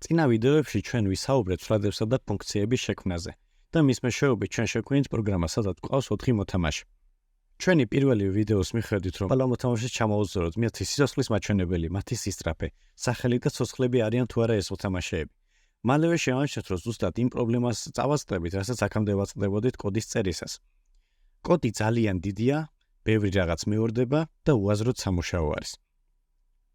წინა ვიდეოებში ჩვენ ვისაუბრეთ ცვლილებებსა და ფუნქციების შექმნაზე და მის მეშვეობით ჩვენ შევქმნით პროგრამა, სადაც გვყავს 4 მოთამაშე. ჩვენი პირველი ვიდეოს მიხედვით, რომ ყველა მოთამაშეს ჩამოუვზრდოთ მათი სიცოცხლის მაჩვენებელი, მათი სისწრაფე, სახელი და ცოცხლები არიან თუ არა ეს მოთამაშეები. მალევე შევამჩნევთ, რომ ზუსტად იმ პრობლემას წავაწყდებით, რასაც აქამდე ვაწყდებოდით კოდის წერისას. კოდი ძალიან დიდია, ბევრი რაღაც მეორდება და უაზროდ სამუშაო არის.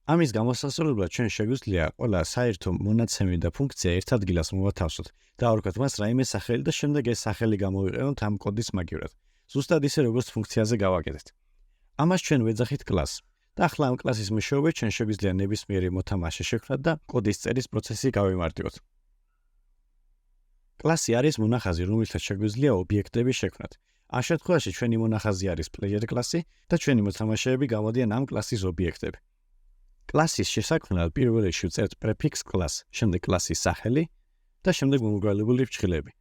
ამის გამოსასწორებლად ჩვენ შეგვიძლია ყველა საერთო მონაცემი და ფუნქცია ერთ ადგილას მოვათავსოთ და ავარქვათ მას რაიმე სახელი და შემდეგ ეს სახელი გამოვიყენოთ ამ კოდის მაგივრად. ზუსტად ისე როგორც ფუნქციაზე გავაკეთეთ. ამას ჩვენ ვეძახით კლასს და ახლა ამ კლასის მეშვეობით ჩვენ შეგვიძლია ნებისმიერი მოთამაშე შევქმნათ და კოდის წერის პროცესი გავიმარტივოთ. კლასი არის მონახაზი, რომელსაც შეგვიძლია ობიექტები შევქმნათ. ამ შემთხვევაში ჩვენი მონახაზი არის player კლასი და ჩვენი მოთამაშეები გამოდიან ამ კლასის ობიექტები. კლასის შესაქმნელად პირველ რიგში ვწერთ პრეფიქსს კლასს, შემდეგ კლასის სახელი და შემდეგ მომრგვალებული ფრჩხილები.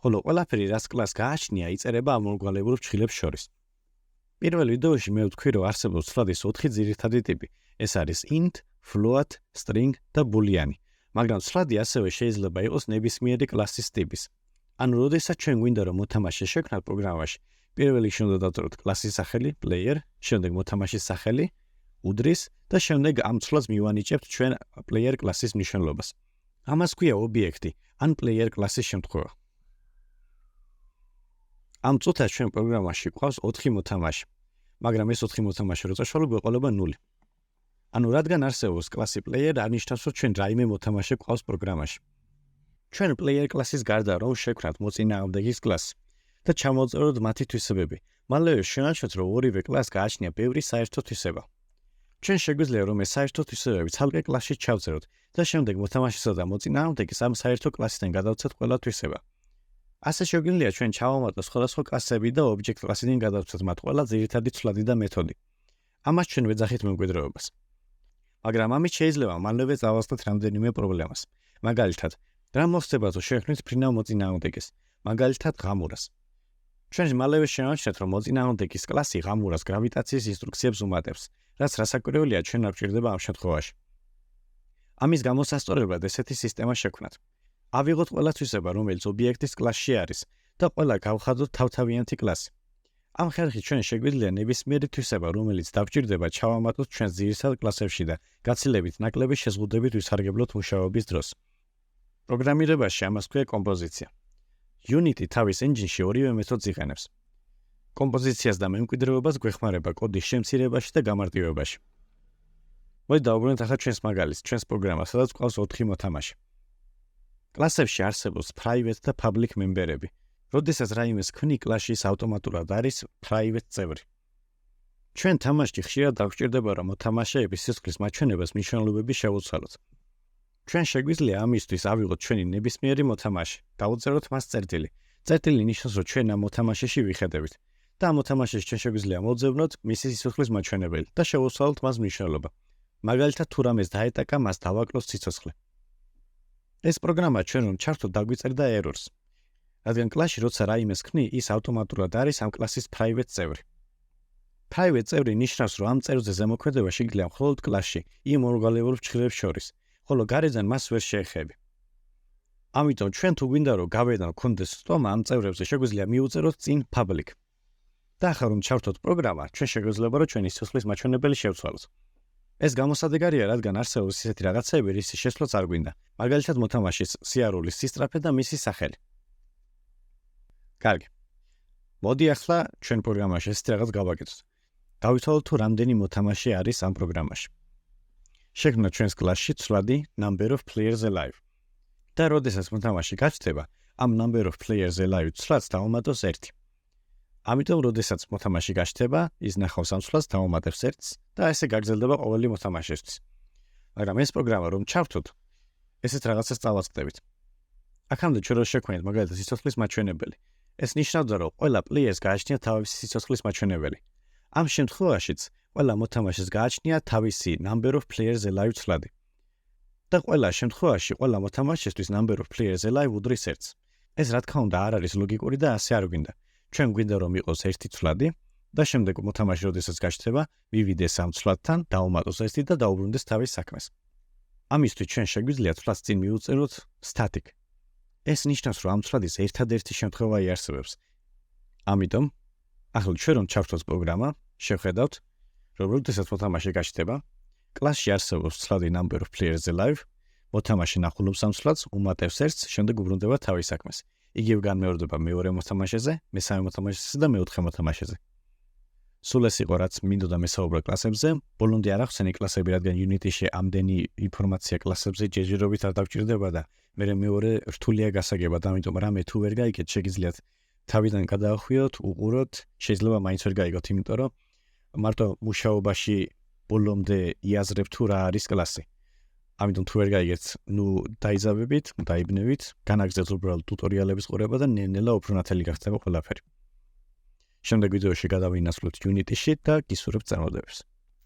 ხოლო ყველაფერი, რაც კლასს გააჩნია, იწერება ამ მომრგვალებულ ფრჩხილებს შორის. პირველ ვიდეოში მე ვთქვი, რომ არსებობს ცვლადის 4 ძირითადი ტიპი. ეს არის int, float, string და boolean. მაგრამ ცვლადი ასევე შეიძლება იყოს ნებისმიერი კლასის ტიპის. ანუ როდესაც ჩვენ გვინდა რომ მოთამაშე შევქმნათ პროგრამაში, პირველ რიგში უნდა დავწეროთ კლასის სახელი player, შემდეგ მოთამაშის სახელი უდრის და შემდეგ ამ ცვლადს მივანიჭებთ ჩვენ player კლასის მნიშვნელობას. ამას ქვია ობიექტი ან player კლასის შემთხვევა. ამ წუთას ჩვენ პროგრამაში გვყავს 4 მოთამაშე, მაგრამ ეს 4 მოთამაშე რო წაშვალო გვეყოლება 0. ანუ რადგან არსებობს კლასი player, არნიშნავს რომ ჩვენ რაიმე მოთამაშე გვყავს პროგრამაში. ჩვენ player კლასის გარდა რომ შევქმნათ მოწინააღმდეგის კლასი და ჩამოვწეროთ მათი თვისებები, მალევე შევამჩნევთ რომ ორივე კლასს გააჩნია ბევრი საერთო თვისება. ჩვენ შეგვიძლია რომ ეს საერთო თვისებები ცალკე კლასში ჩავწეროთ და შემდეგ მოთამაშესა და მოწინააღმდეგის ამ საერთო კლასიდან გადავცეთ ყველა თვისება. ასე შეგვიძლია ჩვენ ჩავამატოთ სხვადასხვა კლასები და ობიექტ კლასიდან გადავცეთ მათ ყველა ძირითადი ცვლადი და მეთოდი. ამას ჩვენ ვეძახით მემკვიდრეობას. მაგრამ ამით შეიძლება მალევე წავასწროთ რამდენიმე პრობლემას. მაგალითად, რა მოხდება თუ შევქმნით ფრინავ მოწინააღმდეგეს, მაგალითად ღამურას. ჩვენ მალევე შევამჩნევთ, რომ მოწინააღმდეგის კლასი ღამურას გრავიტაციის ინსტრუქციებს უმატებს, რაც რასაკვირველია ჩვენ არ გვჭირდება ამ შემთხვევაში. ამის გამოსასწორებლად ესეთი სისტემა შევქმნათ. ავიღოთ ყველა თვისება, რომელიც ობიექტის კლასში არის და ყველა გავხადოთ თავთავიანთი კლასი. ამ ხერხით ჩვენ შეგვიძლია ნებისმიერი თვისება, რომელიც დავჭირდება, ჩავამატოთ ჩვენს ძირითად კლასებში და გაცილებით ნაკლები შეზღუდებით ვისარგებლოთ მუშაობის დროს. პროგრამირებაში ამას ქვია კომპოზიცია. Unity თავის ენჯინში ორივე მეთოდს იყენებს. კომპოზიციას და მემკვიდრეობას გვეხმარება კოდის შემცირებაში და გამარტივებაში. მოდი დავუბრუნდეთ ახლა ჩვენს მაგალითს, ჩვენს პროგრამას, სადაც გვყავს 4 მოთამაშე. კლასებში არსებობს private და public memberები. როდესაც რაიმეს ქმნი, კლასში ის ავტომატურად არის private წევრი. ჩვენ თამაშში ხშირად დაგვჭირდება, რომ მოთამაშეების სიცოცხლის მაჩვენებას მნიშვნელობები შევუცვალოთ. ჩვენ შეგვიძლია ამისთვის ავიღოთ ჩვენი ნებისმიერი მოთამაშე, დავუწეროთ მას წერტილი. წერტილი ნიშნავს, რომ ჩვენ ამ მოთამაშეში ვიხედებით და ამ მოთამაშეში ჩვენ შეგვიძლია მოვძებნოთ მისი სიცოცხლის მაჩვენებელი და შევუცვალოთ მას მნიშვნელობა. მაგალითად, თუ რამეს დაეტაკა, მას დავაკლოთ სიცოცხლე. ეს პროგრამა ჩვენ რომ ჩართოთ დაგვიწერდა errors. რადგან კლასში როცა რაიმეს ქმნი, ის ავტომატურად არის ამ კლასის private წევრი. private წევრი ნიშნავს, რომ ამ წერზე ზემოქმედება შეიძლება მხოლოდ კლასში, იმ მომრგვალებულ ფრჩხილებს შორის, ხოლო გარედან მას ვერ შეეხები. ამიტომ ჩვენ თუ გვინდა რომ გავედან გქონდეს სტომა ამ წევრებზე, შეგვიძლია მიუწეროთ წინ public. და ახლა რომ ჩავთოთ პროგრამა, ჩვენ შეგვიძლია რომ ჩვენი სიცოცხლის მაჩვენებელი შევცვალოთ. ეს გამოსადეგარია, რადგან არსებობს ისეთი რაღაცები, რისი შესვლაც არ გვინდა. მაგალითად, მოთამაშის სიარულის სისწრაფე და მისი სახელი. კარგი. მოდი ახლა ჩვენ პროგრამაში ესეთი რაღაც გავაკეთოთ. დავითვალოთ თუ რამდენი მოთამაშე არის ამ პროგრამაში. შევქმნათ ჩვენს კლასში ცვლადი number of players alive. და როდესაც მოთამაშე გაჩნდება, ამ number of players alive ცვლადს დავუმატოს 1. ამიტომ როდესაც მოთამაშე გაჩნდება, ის ნახავს ამ ცვლადს, დავუმატებს 1 და ესე გაგრძელდება ყოველი მოთამაშესთვის. მაგრამ ეს პროგრამა რომ ჩავთოთ, ესეთ რაღაცას წავაწყდებით. აქამდე ჩვენ რო შევქმნით მაგალითად სიცოცხლის მაჩვენებელი, ეს ნიშნავდა, რომ ყველა პლეიერს გააჩნია თავისი სიცოცხლის მაჩვენებელი. ამ შემთხვევაშიც ყველა მოთამაშეს გააჩნია თავისი number of players alive ცვლადი. და ყველა შემთხვევაში ყველა მოთამაშესთვის number of players alive უდრის 1. ეს რა თქმა უნდა არ არის ლოგიკური და ასე არ გვინდა. ჩვენ გვინდა რომ იყოს 1 ცვლადი და შემდეგ მოთამაშე როდესაც გაჩნდება, მივიდეს ამ ცვლადთან, დაუმატოს 1 და დაუბრუნდეს თავის საქმეს. ამისთვის ჩვენ შეგვიძლია თვლას წინ მივუწეროთ static. ეს ნიშნავს, რომ ამ თვლის ერთადერთი შემთხვევა იარსებებს. ამიტომ, ახლა ჩვენ რომ ჩავთვალოთ პროგრამა, შევხედავთ, რომ როდესაც მოთამაშე გაჩნდება, კლასში არსებობს ცვლადი number of players-ზე live, მოთამაშე ნახულობს ამ ცვლადს, უმატებს ერთს, შემდეგ უბრუნდება თავის საქმეს. იგივე განმეორდება მეორე მოთამაშეზე, მესამე მოთამაშეზე და მეოთხე მოთამაშეზე. სულ ეს იყო, რაც მინდოდა მესაუბრა კლასებზე. ბოლომდე არ ახსენე კლასები, რადგან Unity-ში ამდენი ინფორმაცია კლასებზე ჯერჯერობით არ დავჭირდება და მეორე რთულია გასაგებად, ამიტომ რამე თუ ვერ გაიგეთ, შეგიძლიათ თავიდან გადაახვიოთ, უყუროთ, შეიძლება მაინც ვერ გაიგოთ, იმიტომ რომ მარტო მუშაობაში ბოლომდე იაზრებ თუ რა არის კლასი. ამიტომ თუ ვერ გაიგეთ, დაიზავებით, დაიბნევით, განაგრძელოთ უბრალოდ ტუტორიალების ყურება და ნელ-ნელა უფრო ნათელი გახდება ყველაფერი. შემდეგ ვიდეოში გადავინაცვლოთ Unity-ში და გისურვებთ წარმატებებს.